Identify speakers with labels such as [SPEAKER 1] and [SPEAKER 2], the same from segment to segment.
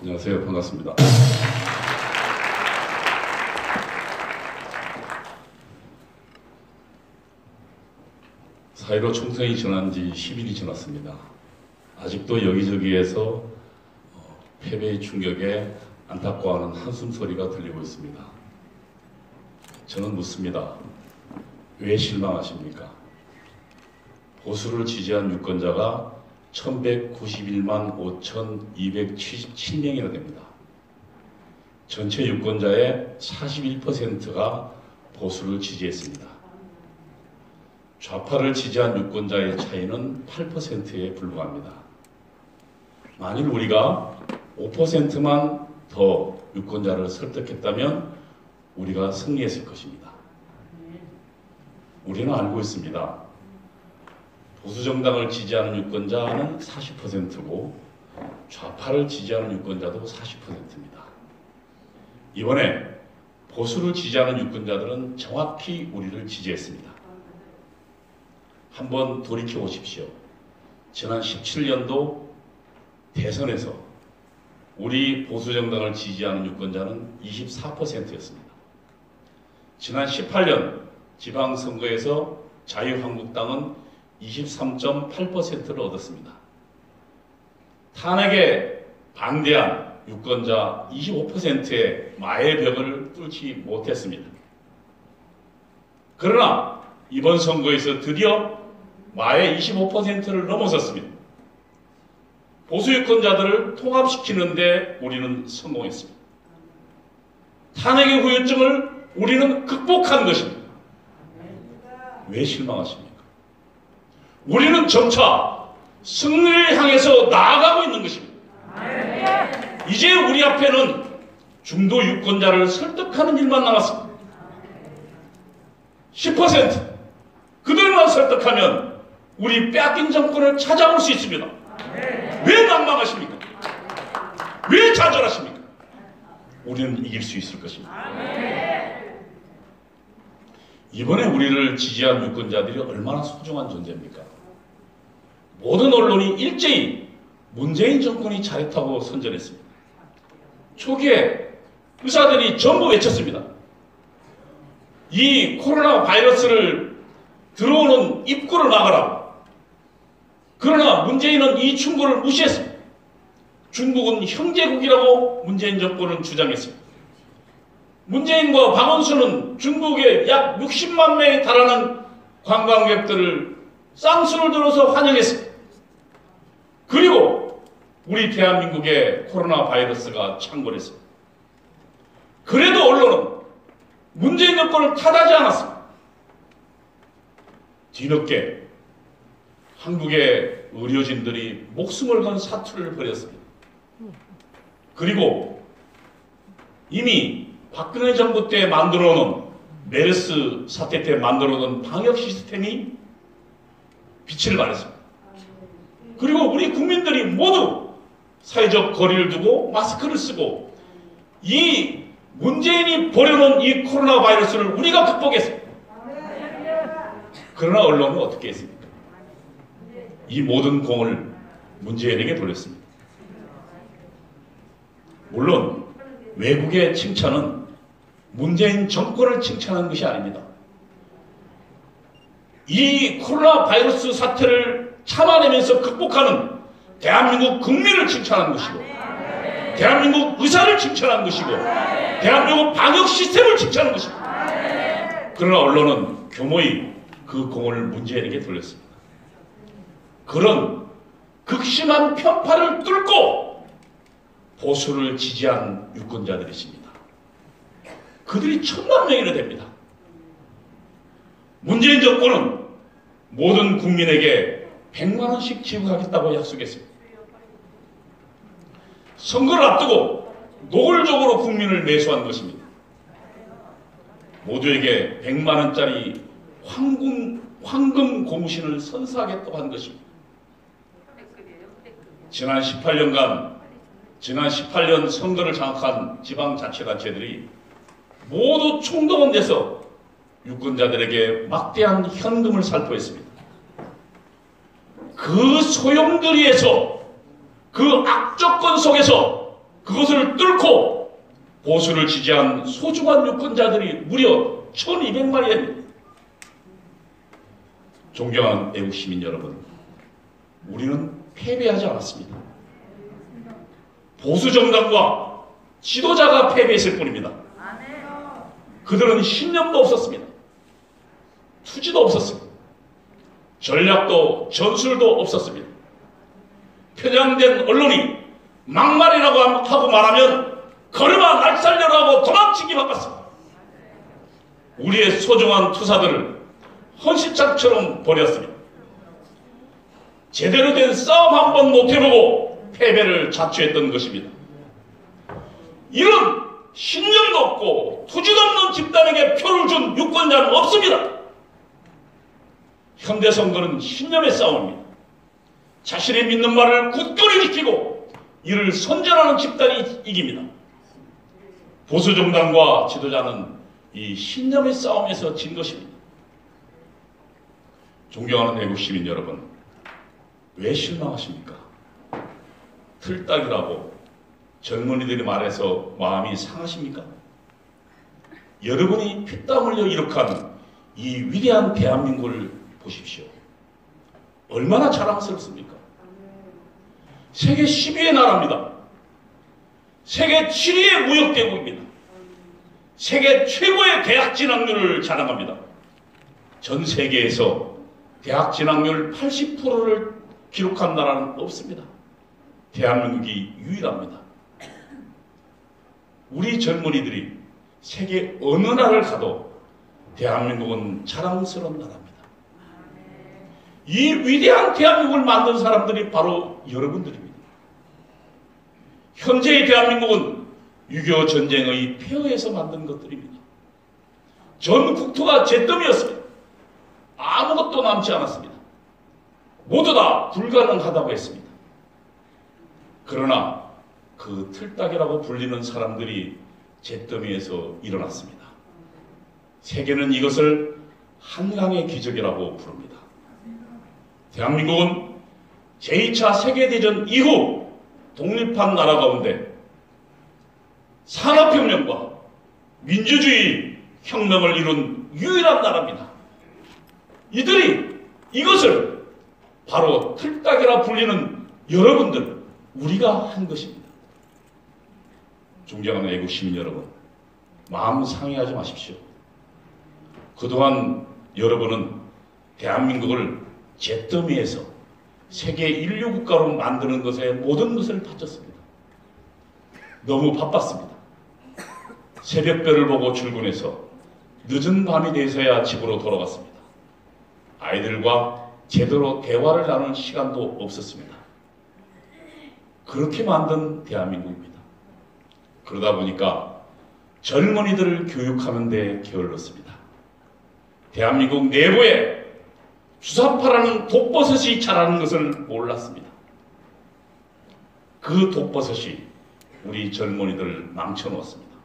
[SPEAKER 1] 안녕하세요. 반갑습니다. 사.15 총선이 지난 지 10일이 지났습니다. 아직도 여기저기에서 패배의 충격에 안타까워하는 한숨 소리가 들리고 있습니다. 저는 묻습니다. 왜 실망하십니까? 보수를 지지한 유권자가 1191만 5,277명이나 됩니다. 전체 유권자의 41%가 보수를 지지했습니다. 좌파를 지지한 유권자의 차이는 8%에 불과합니다. 만일 우리가 5%만 더 유권자를 설득했다면 우리가 승리했을 것입니다. 우리는 알고 있습니다. 보수정당을 지지하는 유권자는 40%고 좌파를 지지하는 유권자도 40%입니다. 이번에 보수를 지지하는 유권자들은 정확히 우리를 지지했습니다. 한번 돌이켜 보십시오. 지난 17년도 대선에서 우리 보수정당을 지지하는 유권자는 24%였습니다. 지난 18년 지방선거에서 자유한국당은 23.8%를 얻었습니다. 탄핵에 반대한 유권자 25%의 마의 벽을 뚫지 못했습니다. 그러나 이번 선거에서 드디어 마의 25%를 넘어섰습니다. 보수 유권자들을 통합시키는데 우리는 성공했습니다. 탄핵의 후유증을 우리는 극복한 것입니다. 왜 실망하십니까? 우리는 점차 승리를 향해서 나아가고 있는 것입니다. 이제 우리 앞에는 중도 유권자를 설득하는 일만 남았습니다. 10% 그들만 설득하면 우리 빼앗긴 정권을 찾아올 수 있습니다. 왜 낙망하십니까? 왜 좌절하십니까? 우리는 이길 수 있을 것입니다. 이번에 우리를 지지한 유권자들이 얼마나 소중한 존재입니까? 모든 언론이 일제히 문재인 정권이 잘했다고 선전했습니다. 초기에 의사들이 전부 외쳤습니다. 이 코로나 바이러스를 들어오는 입구를 막으라고. 그러나 문재인은 이 충고를 무시했습니다. 중국은 형제국이라고 문재인 정권은 주장했습니다. 문재인과 박원순은 중국에 약 60만 명에 달하는 관광객들을 쌍수를 들어서 환영했습니다. 그리고 우리 대한민국에 코로나 바이러스가 창궐했습니다. 그래도 언론은 문재인 정권을 탓하지 않았습니다. 뒤늦게 한국의 의료진들이 목숨을 건 사투를 벌였습니다. 그리고 이미 박근혜 정부 때 만들어놓은 메르스 사태 때 만들어놓은 방역 시스템이 빛을 발했습니다. 그리고 우리 국민들이 모두 사회적 거리를 두고 마스크를 쓰고 이 문재인이 벌여놓은 이 코로나 바이러스를 우리가 극복했습니다. 그러나 언론은 어떻게 했습니까? 이 모든 공을 문재인에게 돌렸습니다. 물론 외국의 칭찬은 문재인 정권을 칭찬하는 것이 아닙니다. 이 코로나 바이러스 사태를 참아내면서 극복하는 대한민국 국민을 칭찬하는 것이고 대한민국 의사를 칭찬하는 것이고 대한민국 방역 시스템을 칭찬하는 것입니다. 그러나 언론은 교모히 그 공을 문재인에게 돌렸습니다. 그런 극심한 편파를 뚫고 보수를 지지한 유권자들이십니다. 그들이 1000만 명이나 됩니다. 문재인 정권은 모든 국민에게 100만 원씩 지급하겠다고 약속했습니다. 선거를 앞두고 노골적으로 국민을 매수한 것입니다. 모두에게 100만 원짜리 황금 고무신을 선사하겠다고 한 것입니다. 지난 18년 선거를 장악한 지방자치단체들이 모두 총동원돼서 유권자들에게 막대한 현금을 살포했습니다. 그 소용돌이에서 그 악조건 속에서 그것을 뚫고 보수를 지지한 소중한 유권자들이 무려 1200만이랍니다. 존경하는 애국 시민 여러분, 우리는 패배하지 않았습니다. 보수 정당과 지도자가 패배했을 뿐입니다. 그들은 신념도 없었습니다. 투지도 없었습니다. 전략도 전술도 없었습니다. 편향된 언론이 막말이라고 하고 말하면 걸음아 날살려라고 도망치기 바빴습니다. 우리의 소중한 투사들을 헌신장처럼 버렸습니다. 제대로 된 싸움 한 번 못해보고 패배를 자초했던 것입니다. 이런 신념도 없고 투지도 없는 집단에게 표를 준 유권자는 없습니다. 현대선거는 신념의 싸움입니다. 자신이 믿는 말을 굳건히 지키고 이를 선전하는 집단이 이깁니다. 보수정당과 지도자는 이 신념의 싸움에서 진 것입니다. 존경하는 애국 시민 여러분, 왜 실망하십니까? 틀딱이라고 젊은이들이 말해서 마음이 상하십니까? 여러분이 피땀 흘려 이룩한 이 위대한 대한민국을 보십시오. 얼마나 자랑스럽습니까? 세계 10위의 나라입니다. 세계 7위의 무역대국입니다. 세계 최고의 대학 진학률을 자랑합니다. 전 세계에서 대학 진학률 80%를 기록한 나라는 없습니다. 대한민국이 유일합니다. 우리 젊은이들이 세계 어느 나라를 가도 대한민국은 자랑스러운 나라입니다. 이 위대한 대한민국을 만든 사람들이 바로 여러분들입니다. 현재의 대한민국은 6.25 전쟁의 폐허에서 만든 것들입니다. 전 국토가 잿더미였습니다. 아무것도 남지 않았습니다. 모두 다 불가능하다고 했습니다. 그러나 그 틀딱이라고 불리는 사람들이 잿더미에서 일어났습니다. 세계는 이것을 한강의 기적이라고 부릅니다. 대한민국은 제2차 세계대전 이후 독립한 나라 가운데 산업혁명과 민주주의 혁명을 이룬 유일한 나라입니다. 이들이 이것을 바로 틀딱이라 불리는 여러분들, 우리가 한 것입니다. 존경하는 애국 시민 여러분, 마음 상해하지 마십시오. 그동안 여러분은 대한민국을 잿더미에서 세계 인류 국가로 만드는 것에 모든 것을 바쳤습니다. 너무 바빴습니다. 새벽별을 보고 출근해서 늦은 밤이 돼서야 집으로 돌아갔습니다. 아이들과 제대로 대화를 나눌 시간도 없었습니다. 그렇게 만든 대한민국입니다. 그러다 보니까 젊은이들을 교육하는 데 게을렀습니다. 대한민국 내부에 주사파라는 독버섯이 자라는 것을 몰랐습니다. 그 독버섯이 우리 젊은이들을 망쳐놓았습니다.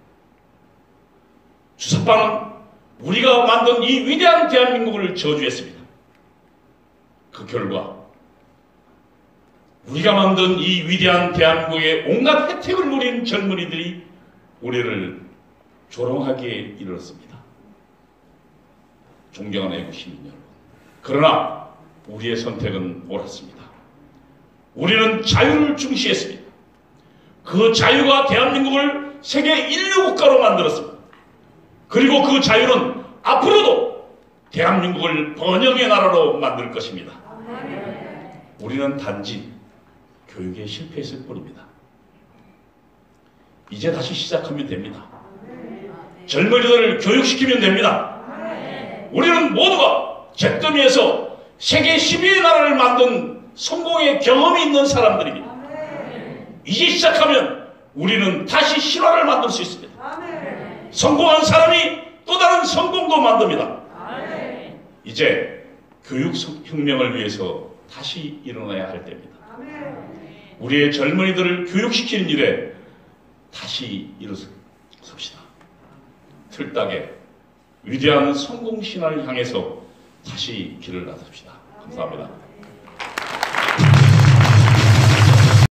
[SPEAKER 1] 주사파는 우리가 만든 이 위대한 대한민국을 저주했습니다. 그 결과 우리가 만든 이 위대한 대한민국의 온갖 혜택을 누린 젊은이들이 우리를 조롱하기에 이르렀습니다. 존경하는 애국 시민 여러분, 그러나 우리의 선택은 옳았습니다. 우리는 자유를 중시했습니다. 그 자유가 대한민국을 세계 인류 국가로 만들었습니다. 그리고 그 자유는 앞으로도 대한민국을 번영의 나라로 만들 것입니다. 우리는 단지 교육에 실패했을 뿐입니다. 이제 다시 시작하면 됩니다. 젊은이들을 교육시키면 됩니다. 우리는 모두가 잿더미에서 세계 10위의 나라를 만든 성공의 경험이 있는 사람들입니다. 이제 시작하면 우리는 다시 실화를 만들 수 있습니다. 성공한 사람이 또 다른 성공도 만듭니다. 이제 교육혁명을 위해서 다시 일어나야 할 때입니다. 우리의 젊은이들을 교육시키는 일에 다시 일어섭시다. 틀딱에 위대한 성공신화를 향해서 다시 길을 나섭시다. 감사합니다.